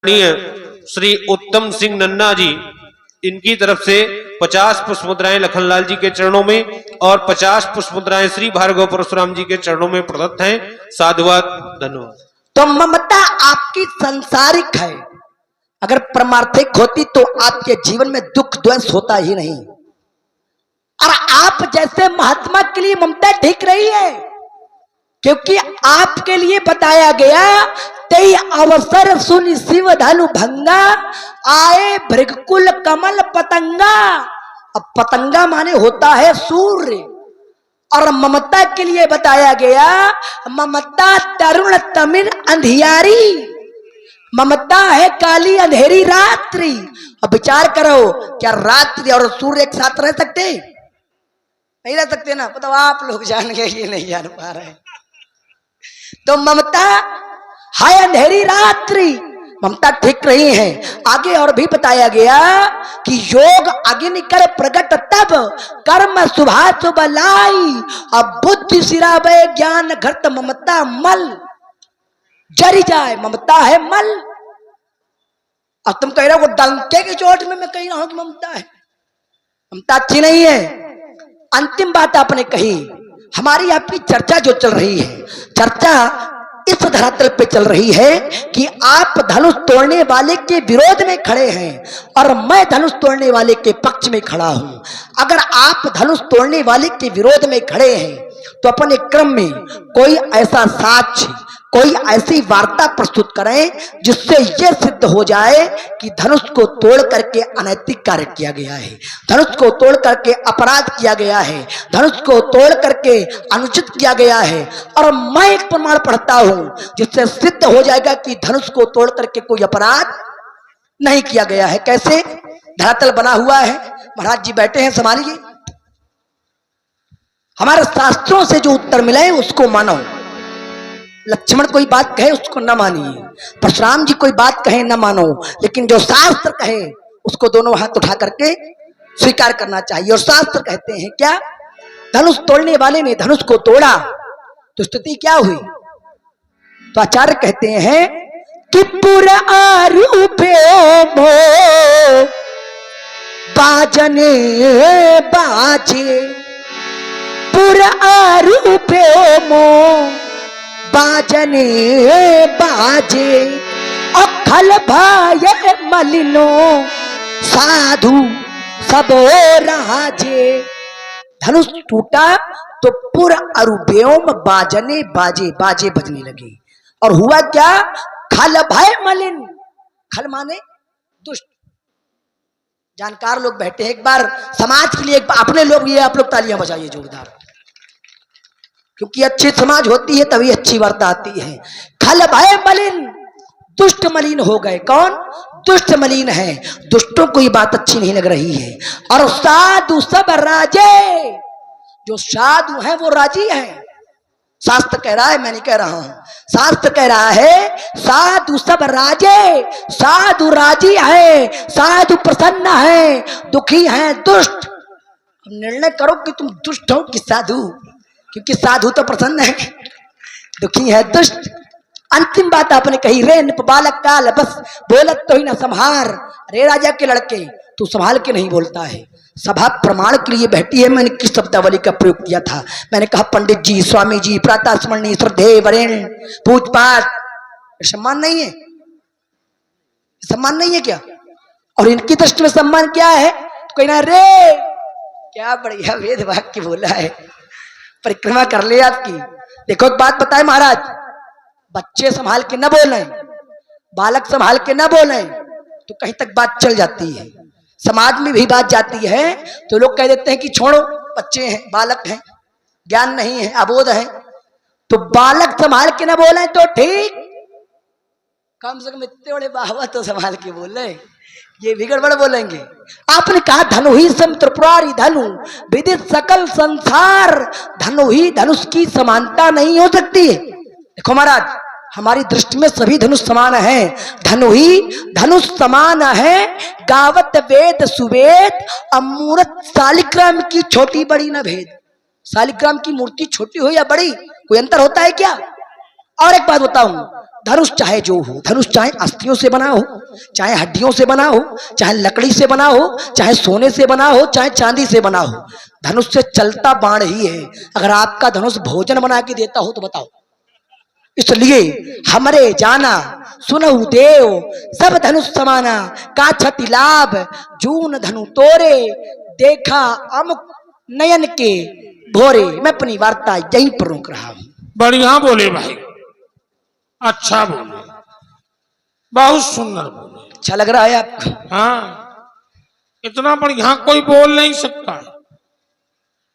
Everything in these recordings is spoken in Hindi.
श्री उत्तम सिंह नन्ना जी, इनकी तरफ से 50 पुष्प मुद्राएं लखनलाल जी के चरणों में और 50 पुष्प मुद्राएं श्री भार्गव परशुराम जी के चरणों में प्रदत्त हैं। साधुवाद, धन्यवाद। तो ममता आपकी संसारिक है, अगर परमार्थिक होती तो आपके जीवन में दुख द्वेष होता ही नहीं। और आप जैसे महात्मा के लिए ममता ठीक रही है, क्योंकि आपके लिए बताया गया तई अवसर सुन शिव धनु भंगा आए भृगकुल कमल पतंगा। अब पतंगा माने होता है सूर्य, और ममता के लिए बताया गया ममता तरुण तमिन अंधियारी, ममता है काली अंधेरी रात्रि। अब विचार करो, क्या रात्रि और सूर्य एक साथ रह सकते? नहीं रह सकते ना। मतलब आप लोग जान गए, ये नहीं जान पा रहे। तो ममता है अंधेरी रात्रि, ममता ठीक रही है। आगे और भी बताया गया कि योग अग्नि कर प्रगट तब कर्म सुभाष बलाई, अब बुद्धि सिरावे ज्ञान घट ममता मल जरी जाए। ममता है मल। अब तुम कह रहे हो डंके की चोट में मैं कह रहा हूं कि ममता है। ममता अच्छी नहीं है। अंतिम बात आपने कही, हमारी आपकी चर्चा जो चल रही है, चर्चा इस धरातल पे चल रही है कि आप धनुष तोड़ने वाले के विरोध में खड़े हैं और मैं धनुष तोड़ने वाले के पक्ष में खड़ा हूं। अगर आप धनुष तोड़ने वाले के विरोध में खड़े हैं तो अपने क्रम में कोई ऐसा साक्ष्य, कोई ऐसी वार्ता प्रस्तुत करें जिससे यह सिद्ध हो जाए कि धनुष को तोड़ करके अनैतिक कार्य किया गया है, धनुष को तोड़ करके अपराध किया गया है, धनुष को तोड़ करके अनुचित किया गया है। और मैं एक प्रमाण पढ़ता हूं जिससे सिद्ध हो जाएगा कि धनुष को तोड़ करके कोई अपराध नहीं किया गया है। कैसे? धरातल बना हुआ है, महाराज जी बैठे हैं, संभालिए। हमारे शास्त्रों से जो उत्तर मिले उसको मानो। लक्ष्मण कोई बात कहे उसको न मानिए, परशुराम जी कोई बात कहे न मानो, लेकिन जो शास्त्र कहे उसको दोनों हाथ उठा करके स्वीकार करना चाहिए। और शास्त्र कहते हैं क्या? धनुष तोड़ने वाले ने धनुष को तोड़ा तो स्थिति क्या हुई? तो आचार्य कहते हैं कि पूरा आरूपे मो बाजने बाजे, पूरा आरूपे मो बाजने बाजे, अखल भाये मलिनो साधु सबो राजे। धनुष टूटा तो पुर अरुव्योम बाजने बाजे, बाजे बजने लगे। और हुआ क्या? खल भय मलिन, खल माने दुष्ट। जानकार लोग बैठे हैं, एक बार समाज के लिए अपने लोग, ये आप लोग तालियां बजाइए जोरदार, क्योंकि अच्छी समाज होती है तभी अच्छी वार्ता आती है। खल भय मलिन, दुष्ट मलिन हो गए। कौन? दुष्ट मलिन है, दुष्टों को ये बात अच्छी नहीं लग रही है। और साधु सब राजे, जो साधु है वो राजी है। शास्त्र कह रहा है, मैं नहीं कह रहा हूं, शास्त्र कह रहा है साधु सब राजे, साधु राजी है, साधु प्रसन्न है, दुखी है दुष्ट। निर्णय करो कि तुम दुष्ट हो कि साधु, क्योंकि साधु तो प्रसन्न है, दुखी है दुष्ट। अंतिम बात आपने कही, रे निप बालक काल बस बोलत तो ही ना संभार। रे राजा के लड़के, तू संभाल के नहीं बोलता है। सभा प्रमाण के लिए बैठी है। मैंने किस शब्दावली का प्रयोग किया था? मैंने कहा पंडित जी, स्वामी जी, प्रातः स्मरणीय, श्रद्धेय, वरेण्य, पूज पाठ, सम्मान नहीं है? सम्मान नहीं है क्या? और इनकी दृष्टि में सम्मान क्या है? तो कहना रे, क्या बढ़िया वेद वाक्य बोला है, परिक्रमा कर ले आपकी। देखो एक बात बताए महाराज, बच्चे संभाल के न बोले, बालक संभाल के न बोले तो कहीं तक बात चल जाती है, समाज में भी बात जाती है। तो लोग कह देते हैं कि छोड़ो, बच्चे हैं, बालक हैं, ज्ञान नहीं है, अबोध है। तो बालक संभाल के न बोले तो ठीक, कम से कम इतने बड़े बाबा तो संभाल के बोले, ये भी गड़बड़ बोलेंगे। आपने कहा धनु ही सम त्रिपुरारी धनु विदित सकल संसार, धनु ही धनुष की समानता नहीं हो सकती है। देखो महाराज, हमारी दृष्टि में सभी धनुष समान है, धनु ही धनुष समान है। गावत वेद सुवेद, अमूर्त शालिग्राम की छोटी बड़ी न भेद। शालिग्राम की मूर्ति छोटी हो या बड़ी, कोई अंतर होता है क्या? और एक बात बताऊं, धनुष चाहे जो हो, धनुष चाहे अस्थियों से बना हो, चाहे हड्डियों से बना हो, चाहे लकड़ी से बना हो, चाहे सोने से बना हो, चाहे चांदी से बना हो, धनुष से चलता बाण ही है। अगर आपका धनुष भोजन बना के देता हो तो बताओ। इसलिए हमरे जाना सुनहु देव सब धनुष समाना, का क्षति लाभ जून धनु तोरे, देखा अमुक नयन के भोरे। मैं अपनी वार्ता यहीं पर रोक रहा हूं। बढ़िया बोले भाई, अच्छा बोले, बहुत सुंदर बोले। अच्छा लग रहा है आपको? हाँ, इतना बढ़िया कोई बोल नहीं सकता।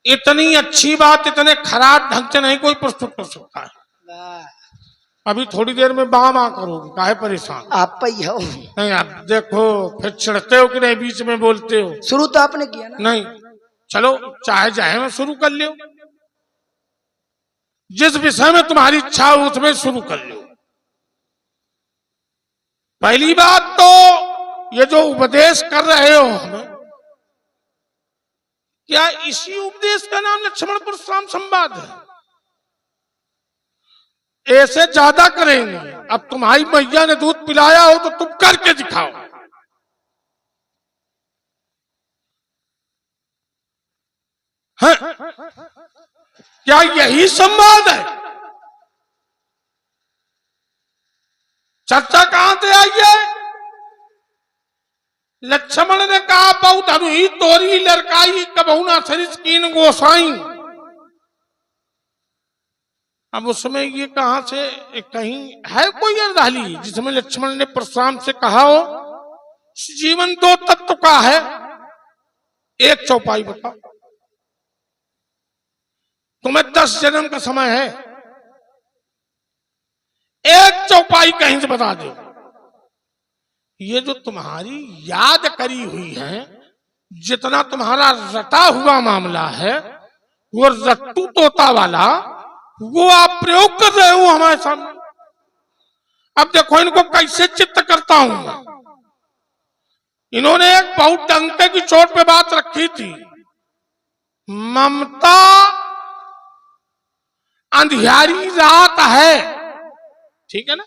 इतनी अच्छी बात इतने खराब ढंग से नहीं कोई प्रस्तुत कर सकता है। अभी थोड़ी देर में बामा करोगे, काहे परेशान? आप ही हो। नहीं, आप देखो फिर चिढ़ते हो कि नहीं, बीच में बोलते हो। शुरू तो आपने किया ना। नहीं, चलो चाहे चाहे मैं शुरू कर लियो, जिस विषय में तुम्हारी इच्छा हो उसमें शुरू कर लो। पहली बात तो ये जो उपदेश कर रहे हो हमें, क्या इसी उपदेश का नाम लक्ष्मण परशुराम संवाद है? ऐसे ज्यादा करेंगे। अब तुम्हारी मैया ने दूध पिलाया हो तो तुम करके दिखाओ। है? क्या यही संवाद है? चर्चा कहां से आई है? लक्ष्मण ने कहा बहु धनु ही तोरी लड़काई, कबहू ना सरिस कीन गोसाई। अब उसमें ये कहां से, कहीं है कोई अर्धाली जिसमें लक्ष्मण ने परशुराम से कहा हो जीवन दो तत्व का है, एक चौपाई बताओ। तुम्हें 10 जन्म का समय है, एक चौपाई कहीं से बता दो। ये जो तुम्हारी याद करी हुई है, जितना तुम्हारा रटा हुआ मामला है, वो रट्टू तोता वाला वो आप प्रयोग कर रहे हो हमारे सामने। अब देखो इनको कैसे चित्त करता हूं मैं। इन्होंने एक बहुत डंके की चोट पे बात रखी थी, ममता अंधियारी रात है, ठीक है ना?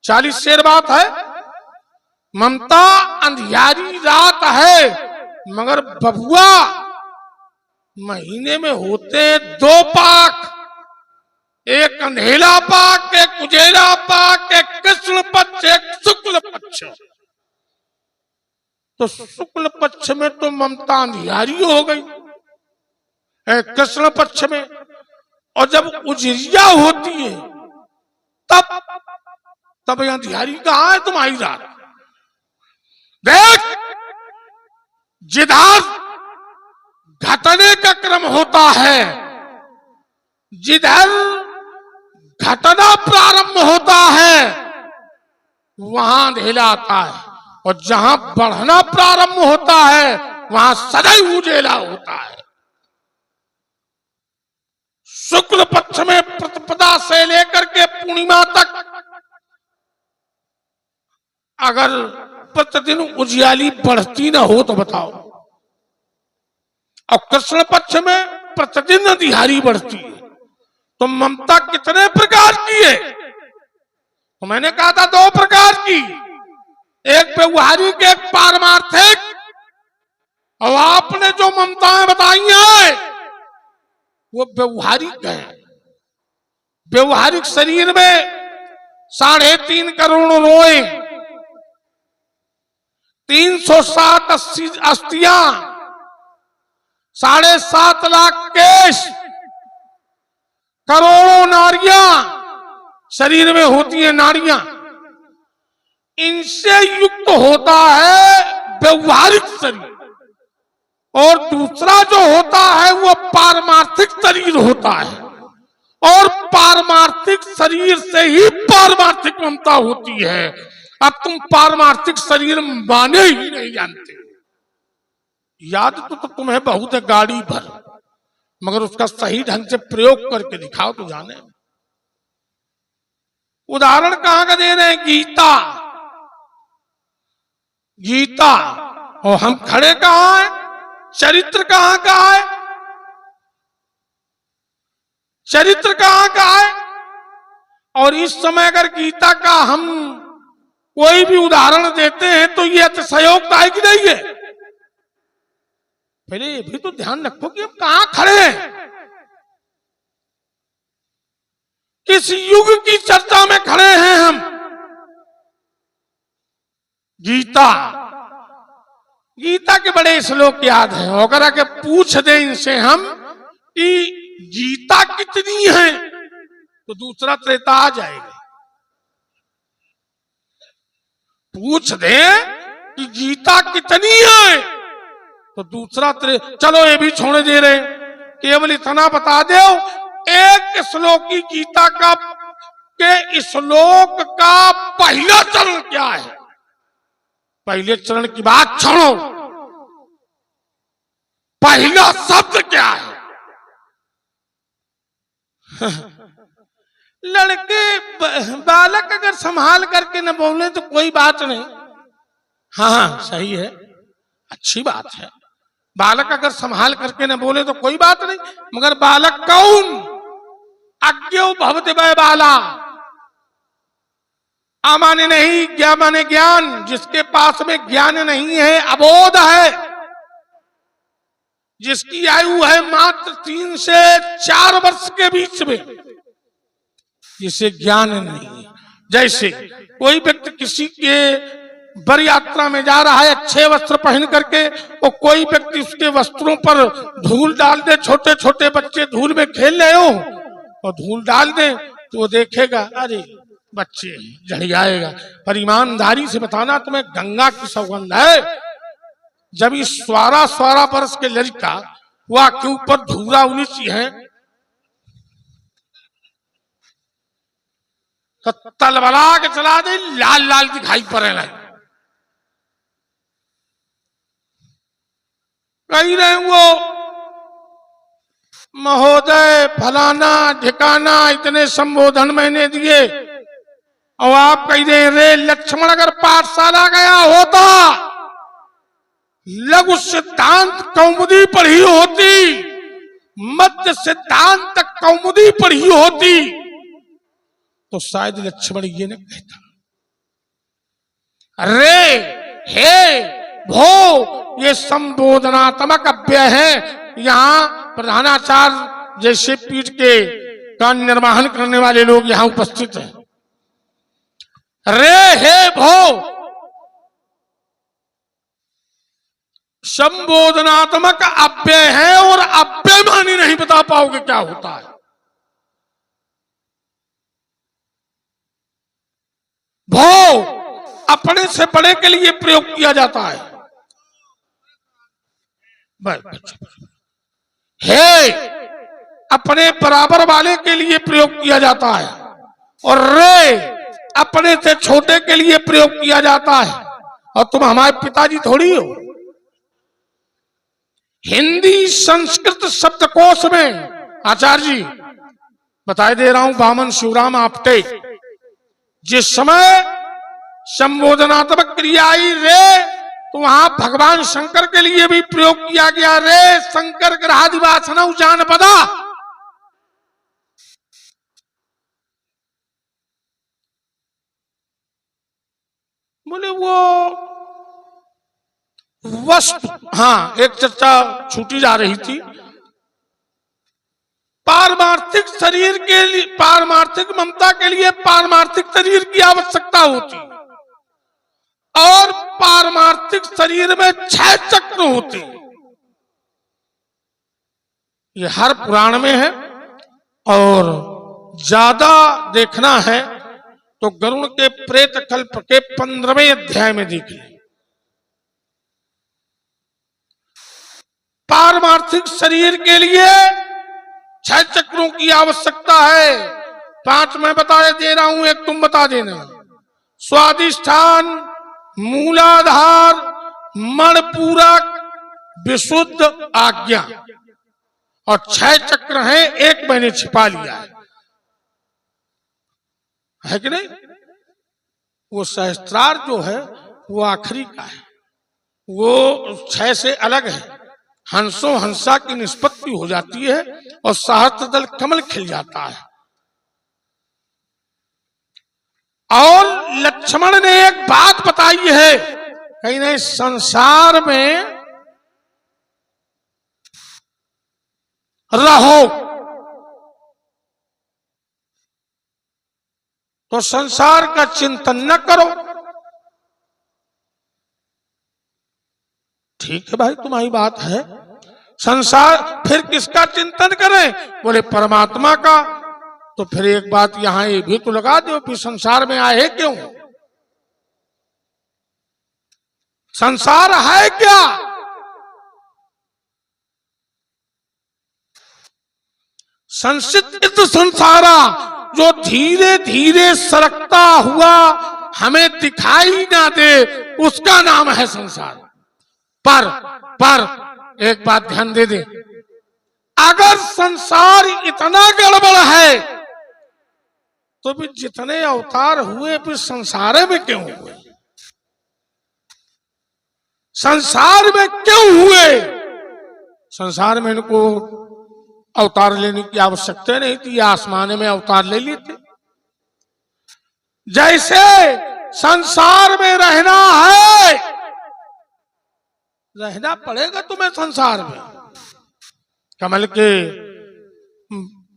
40 शेर बात है। ममता अंधियारी रात है, मगर बबुआ महीने में होते 2 पाक, एक अंधेला पाक, एक उजेला पाक, एक कृष्ण पक्ष, एक शुक्ल पक्ष। तो शुक्ल पक्ष में तो ममता अंधियारी हो गई, कृष्ण पक्ष में। और जब उजरिया होती है तब अंधियारी कहां है तुम्हारी रात? देख, जिधर घटने का क्रम होता है, जिधर घटना प्रारंभ होता है वहां अंधेला आता है, और जहां बढ़ना प्रारंभ होता है वहां सदैव उजेला होता है। शुक्ल पक्ष में प्रतिपदा से लेकर के पूर्णिमा तक अगर प्रतिदिन उजियाली बढ़ती ना हो तो बताओ। और कृष्ण पक्ष में प्रतिदिन अंधियारी बढ़ती है, तो ममता कितने प्रकार की है? तो मैंने कहा था 2 प्रकार की, एक व्यवहारिक, एक पारमार्थिक। और आपने जो ममताएं बताई हैं वो व्यवहारिक है। व्यवहारिक शरीर में 3.5 करोड़ रोए, 360 अस्थियां, 7.5 लाख केश, करोड़ों नाड़ियां शरीर में होती है, नाड़ियां। इनसे युक्त होता है व्यवहारिक शरीर, और दूसरा जो होता है वो पारमार्थिक शरीर होता है। और पारमार्थिक शरीर से ही पारमार्थिक ममता होती है। अब तुम पारमार्थिक शरीर माने ही नहीं जानते। याद तो तुम्हें बहुत है गाड़ी भर, मगर उसका सही ढंग से प्रयोग करके दिखाओ तो जाने। उदाहरण कहां का दे रहे हैं? गीता, गीता। और हम खड़े कहां हैं? चरित्र कहां का है? चरित्र कहां का है? और इस समय अगर गीता का हम कोई भी उदाहरण देते हैं तो ये अतिशयोक्ति है कि नहीं है? पहले ये भी तो ध्यान रखो कि हम कहां खड़े हैं, किस युग की चर्चा में खड़े हैं हम। गीता के बड़े श्लोक याद हैं, अगर आके पूछ दे इनसे हम कि गीता कितनी है तो दूसरा त्रेता आ जाएगा। पूछ दे कि गीता कितनी है तो दूसरा चलो ये भी छोड़ दे रहे, केवल इतना बता दो एक श्लोक की गीता का के श्लोक का पहला चरण क्या है। पहले चरण की बात छोड़ो, पहला शब्द क्या है? लड़के बालक अगर संभाल करके न बोले तो कोई बात नहीं। हाँ सही है, अच्छी बात है। बालक अगर संभाल करके न बोले तो कोई बात नहीं, मगर बालक कौन? अज्ञो भवति वै बाला। आ माने नहीं, ज्ञा माने ज्ञान, जिसके पास में ज्ञान नहीं है, अबोध है, जिसकी आयु है मात्र 3 से 4 वर्ष के बीच में, जिसे ज्ञान नहीं है। जैसे कोई व्यक्ति किसी के बर यात्रा में जा रहा है अच्छे वस्त्र पहन करके, और कोई व्यक्ति उसके वस्त्रों पर धूल डाल दे, छोटे छोटे बच्चे धूल में खेल रहे हो और धूल डाल दे तो वो देखेगा अरे बच्चे झड़ियाएगा। पर ईमानदारी से बताना तुम्हें गंगा की सौगंध है, जब इस 12 वर्ष के लड़का हुआ के ऊपर धूरा उनीची है तो तलवाला के चला दे, लाल लाल दिखाई पड़े लगे। कही रहे वो महोदय फलाना ठिकाना इतने संबोधन मैंने दिए, और आप कह रहे रे लक्ष्मण अगर पाठशाला गया होता, लघु सिद्धांत कौमुदी पढ़ी होती, मध्य सिद्धांत कौमुदी पढ़ी होती, तो शायद लक्ष्मण ये न कहता रे हे भो। ये संबोधनात्मक अव्यय है। यहाँ प्रधानाचार्य जैसे पीठ के का निर्वहन करने वाले लोग यहाँ उपस्थित हैं। रे हे भो संबोधनात्मक अव्यय है, और अव्यय मानी नहीं बता पाओगे क्या होता है। भो अपने से बड़े के लिए प्रयोग किया जाता है। हे अपने बराबर वाले के लिए प्रयोग किया जाता है, और रे अपने से छोटे के लिए प्रयोग किया जाता है। और तुम हमारे पिताजी थोड़ी हो। हिंदी संस्कृत शब्दकोश में आचार्य जी बताए दे रहा हूं, वामन शिवराम आपटे, जिस समय संबोधनात्मक क्रिया आई रे, तो वहां भगवान शंकर के लिए भी प्रयोग किया गया। रे शंकर ग्रहादिवासना जान पदा। बोले वो वस्तु, हाँ एक चर्चा छूटी जा रही थी। पारमार्थिक शरीर के लिए, पारमार्थिक ममता के लिए पारमार्थिक शरीर की आवश्यकता होती, और पारमार्थिक शरीर में 6 चक्र होते। ये हर पुराण में है, और ज्यादा देखना है तो गरुड़ के प्रेत कल्प के 15वें अध्याय में देख लें। पारमार्थिक शरीर के लिए 6 चक्रों की आवश्यकता है। 5 मैं बता दे रहा हूं, एक तुम बता देना। स्वादिष्ठान, मूलाधार, मणपूरक, विशुद्ध, आज्ञा, और 6 चक्र हैं। एक मैंने छिपा लिया है कि नहीं? वो सहस्त्रार जो है वो आखिरी का है, वो 6 से अलग है। हंसों हंसा की निष्पत्ति हो जाती है, और सहस्त्र दल कमल खिल जाता है। और लक्ष्मण ने एक बात बताई है, कहीं नहीं संसार में रहो तो संसार का चिंतन न करो। ठीक है भाई, तुम्हारी बात है। संसार फिर किसका चिंतन करें? बोले परमात्मा का। तो फिर एक बात यहां ये भी तो लगा दो, फिर संसार में आए क्यों? संसार है क्या? संसित संसारा, जो धीरे धीरे सरकता हुआ हमें दिखाई ना दे, उसका नाम है संसार। पर एक बात ध्यान दे दे, अगर संसार इतना गड़बड़ है तो भी जितने अवतार हुए फिर संसार में क्यों हुए? संसार में क्यों हुए? संसार में इनको अवतार लेने की आवश्यकता नहीं थी, आसमान में अवतार ले लेते। जैसे संसार में रहना है, रहना पड़ेगा तुम्हें संसार में। कमल के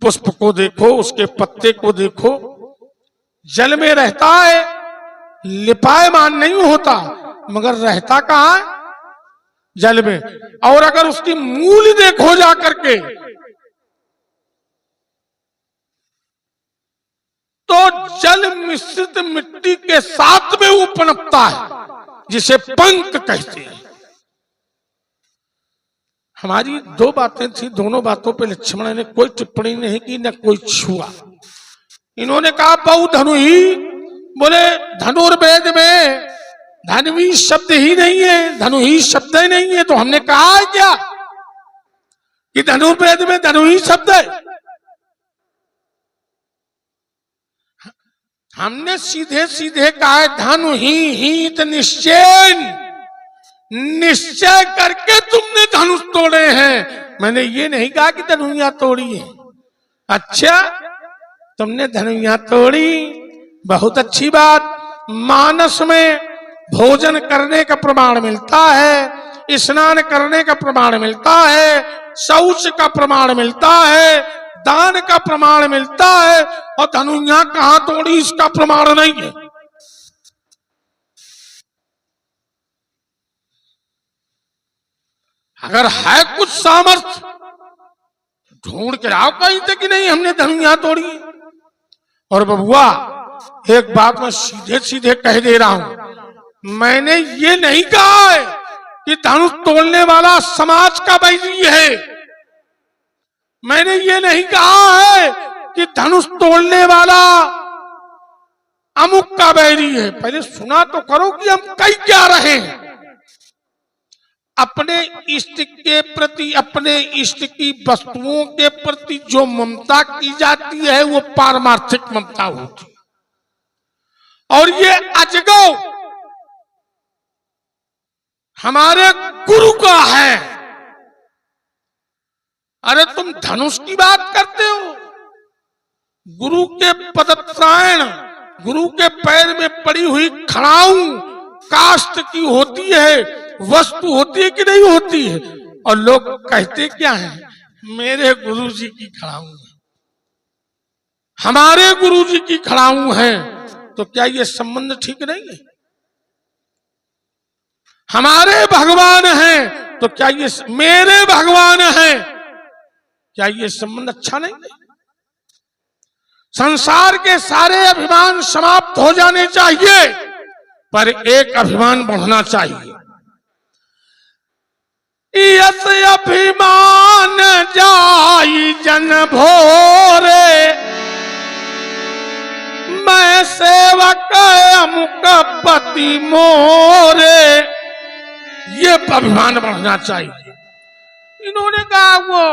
पुष्प को देखो, उसके पत्ते को देखो, जल में रहता है, लिपायमान नहीं होता, मगर रहता कहाँ है? जल में। और अगर उसकी मूल देखो जा करके, तो जल मिश्रित मिट्टी के साथ में वो पनपता है, जिसे पंख कहते हैं। हमारी दो बातें थी, दोनों बातों पे लक्ष्मण ने कोई टिप्पणी नहीं की, न कोई छुआ। इन्होंने कहा बहु धनु ही, बोले धनुर्वेद में धनवी शब्द ही नहीं है, धनु ही शब्द ही नहीं है। तो हमने कहा है क्या कि धनुर्वेद में धनु ही शब्द है? हमने सीधे सीधे कहा है धनु ही तो निश्चय करके तुमने धनुष तोड़े हैं। मैंने ये नहीं कहा कि धनुइयां तोड़ी है। अच्छा, तुमने धनुइयां तोड़ी, बहुत अच्छी बात। मानस में भोजन करने का प्रमाण मिलता है, स्नान करने का प्रमाण मिलता है, शौच का प्रमाण मिलता है, दान का प्रमाण मिलता है, और धनुइयां कहां तोड़ी इसका प्रमाण नहीं है। अगर है कुछ सामर्थ्य ढूंढ के आओ कहीं से कि नहीं हमने धनुइयां तोड़ी। और बबुआ एक बात मैं सीधे सीधे कह दे रहा हूं, मैंने ये नहीं कहा है कि धनुष तोड़ने वाला समाज का बैरी है। मैंने ये नहीं कहा है कि धनुष तोड़ने वाला अमुक का बैरी है। पहले सुना तो करो कि हम कह क्या रहे हैं। अपने इष्ट के प्रति, अपने इष्ट की वस्तुओं के प्रति जो ममता की जाती है वो पारमार्थिक ममता होती है। और ये अजगव हमारे गुरु का है। अरे तुम धनुष की बात करते हो, गुरु के पदत्रायण, गुरु के पैर में पड़ी हुई खड़ाऊ काष्ठ की होती है, वस्तु होती है कि नहीं होती है? और लोग कहते क्या है? मेरे गुरुजी की खड़ाऊ है, हमारे गुरुजी की खड़ाऊ है। तो क्या ये संबंध ठीक नहीं है? हमारे भगवान हैं तो क्या ये मेरे भगवान हैं, क्या ये संबंध अच्छा नहीं है? संसार के सारे अभिमान समाप्त हो जाने चाहिए, पर एक अभिमान बढ़ना चाहिए। यस अभिमान जाई जन भोरे, मैं सेवक अमुक पति मोरे। ये अभिमान बढ़ना चाहिए। इन्होंने कहा वो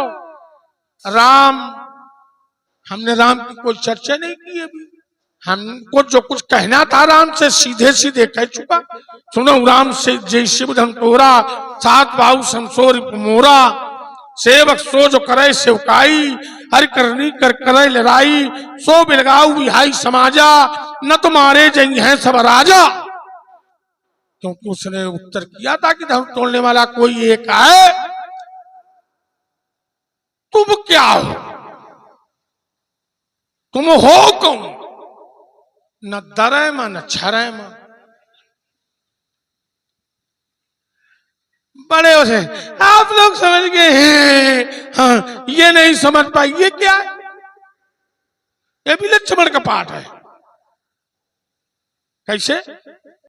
राम, हमने राम की कोई चर्चा नहीं की अभी। हमको जो कुछ कहना था राम से सीधे सीधे कह चुका। सुनो राम से जय शिव धन तोरा, सात बाहु संसोर मोरा, सेवक सो जो करे सेवकाई, हर करनी कर करे लड़ाई, सो बिलगाऊ बिहाई समाजा, न तुम्हारे जंग हैं सब राजा। क्योंकि उसने उत्तर किया था कि धर्म तोड़ने वाला कोई एक है। तुम क्या हो, तुम हो कौन? न दरे में न छरे में। बड़े उसे आप लोग समझ गए हैं, हाँ ये नहीं समझ पाई ये क्या है? ये भी लक्ष्मण का पाठ है। कैसे?